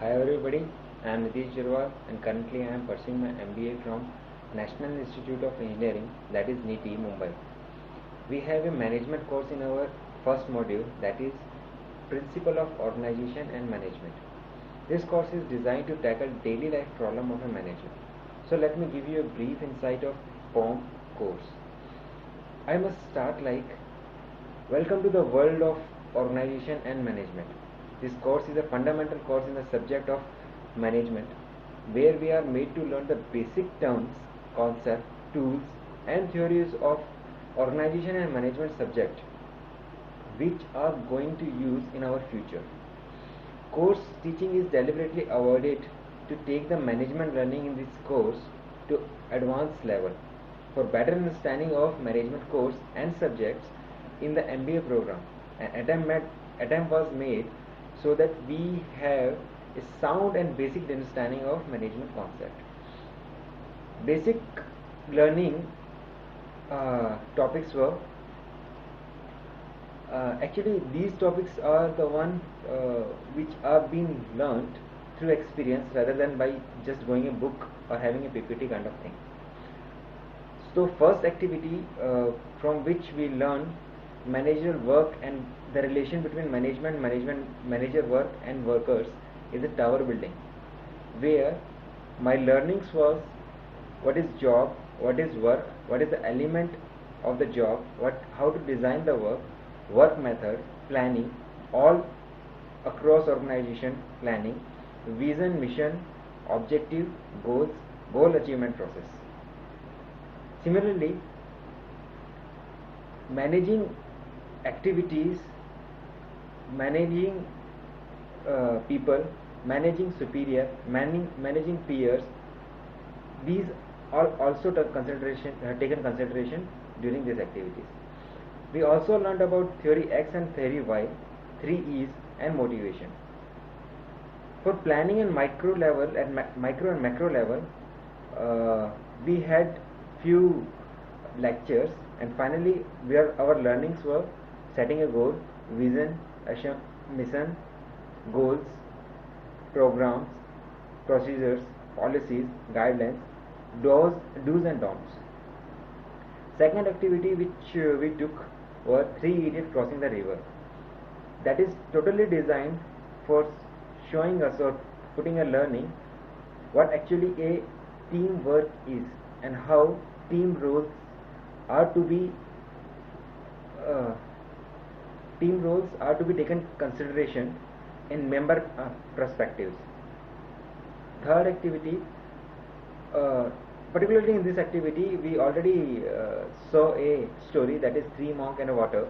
Hi everybody, I am Nitish Jirwal and currently I am pursuing my MBA from National Institute of Engineering, that is NITI, Mumbai. We have a management course in our first module, that is Principle of Organization and Management. This course is designed to tackle daily life problem of a manager. So let me give you a brief insight of POM course. I must start like, welcome to the world of organization and management. This course is a fundamental course in the subject of management, where we are made to learn the basic terms, concepts, tools and theories of organization and management subject, which are going to use in our future. Course teaching is deliberately avoided to take the management learning in this course to advanced level. For better understanding of management course and subjects in the MBA program, an attempt was made so that we have a sound and basic understanding of management concept. Basic learning topics were actually these topics are the one which are being learned through experience rather than by just going a book or having a PPT kind of thing. So first activity from which we learn managerial work and the relation between manager work and workers is a tower building, where my learnings was what is job, what is work, what is the element of the job, how to design the work method, planning, all across organization planning, vision, mission, objective, goals, goal achievement process. Similarly, managing activities, managing people, managing superior, managing peers, these are also taken consideration during these activities. We also learned about theory X and theory Y, 3 E's and motivation. For planning and micro and macro level, we had few lectures, and finally our learnings were setting a goal, vision, mission, goals, programs, procedures, policies, guidelines, do's and don'ts. Second activity which we took were 3 idiots crossing the river. That is totally designed for showing us or putting a learning what actually a teamwork is and how team roles are to be taken consideration in member perspectives. Third activity, particularly in this activity, we already saw a story, that is Three Monk and a Water,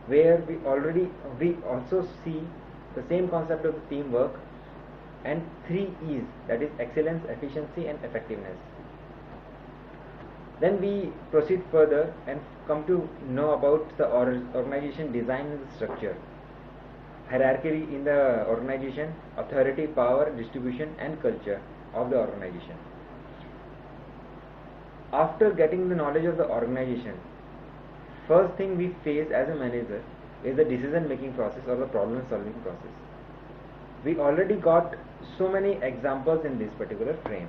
where we also see the same concept of teamwork and 3 E's, that is excellence, efficiency and effectiveness. Then we proceed further and come to know about the organization design and structure, hierarchy in the organization, authority, power, distribution and culture of the organization. After getting the knowledge of the organization, first thing we face as a manager is the decision making process or the problem solving process. We already got so many examples in this particular frame.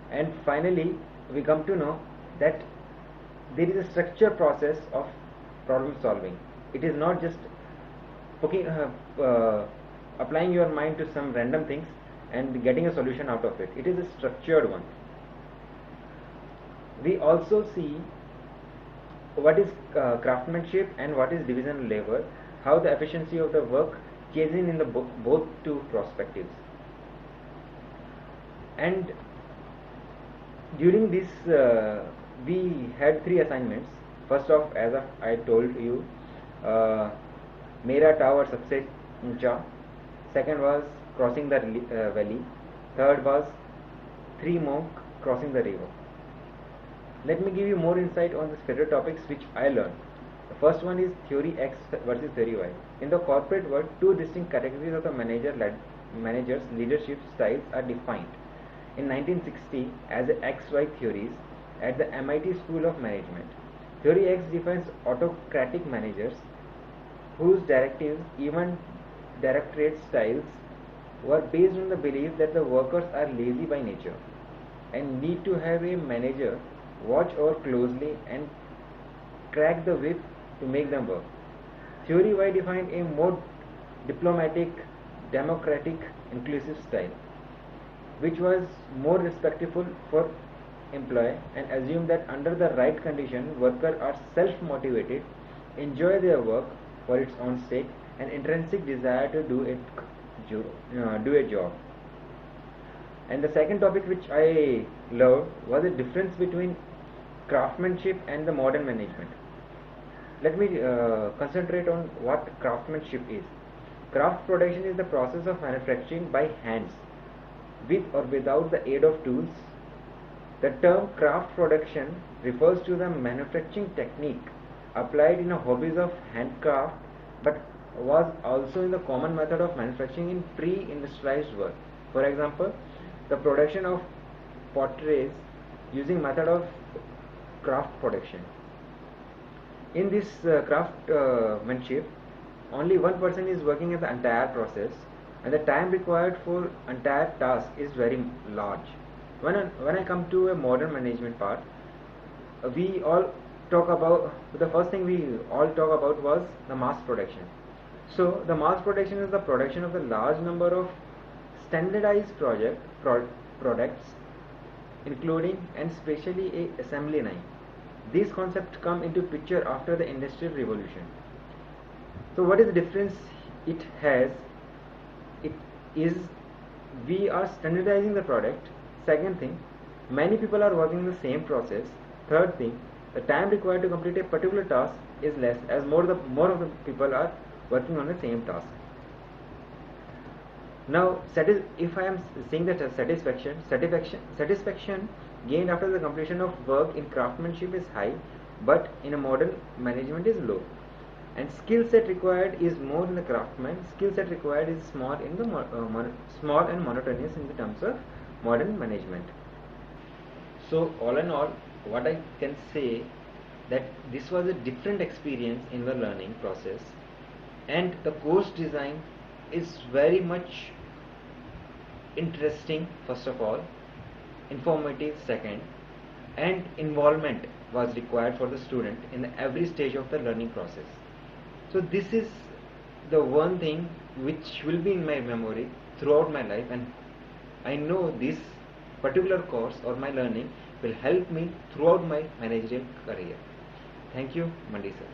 And finally, we come to know that there is a structure process of problem solving. It is not just applying your mind to some random things and getting a solution out of it. It is a structured one. We also see what is craftsmanship and what is division labor, how the efficiency of the work changes in the both two perspectives. And during this we had 3 assignments. First off, as I told you, Mera Tower Sabse Uncha. Second was crossing the valley. Third was 3 Monk crossing the river. Let me give you more insight on the favorite topics which I learned. The first one is theory X versus theory Y. In the corporate world, 2 distinct categories of the managers' leadership styles are defined in 1960 as the XY theories at the MIT School of Management. Theory X defines autocratic managers whose directives, even directorate styles, were based on the belief that the workers are lazy by nature and need to have a manager watch over closely and crack the whip to make them work. Theory Y defined a more diplomatic, democratic, inclusive style, which was more respectful for employee and assumed that under the right condition, workers are self-motivated, enjoy their work for its own sake, and intrinsic desire to do a job. And the second topic which I loved was the difference between craftsmanship and the modern management. Let me concentrate on what craftsmanship is. Craft production is the process of manufacturing by hands, with or without the aid of tools. The term craft production refers to the manufacturing technique applied in a hobbies of handcraft, but was also in the common method of manufacturing in pre-industrialized world. For example, the production of potteries using method of craft production. In this craftsmanship, only one person is working at the entire process, and the time required for entire task is very large. When I come to a modern management part, we all talk about, the first thing we all talk about was the mass production. So the mass production is the production of a large number of standardized products, including and especially a assembly line. These concepts come into picture after the industrial revolution. So what is the difference it has? It is, we are standardizing the product. Second thing, many people are working the same process. Third thing, the time required to complete a particular task is less, as more of the people are working on the same task. Now, if I am saying that satisfaction gained after the completion of work in craftsmanship is high, but in a modern management is low. And skill set required is more in the craftsman. Skill set required is small in the small and monotonous in the terms of modern management. So all in all, what I can say that this was a different experience in the learning process, and the course design is very much interesting first of all, informative second, and involvement was required for the student in every stage of the learning process. So this is the one thing which will be in my memory throughout my life, and I know this particular course or my learning will help me throughout my managerial career. Thank you, Mandi sir.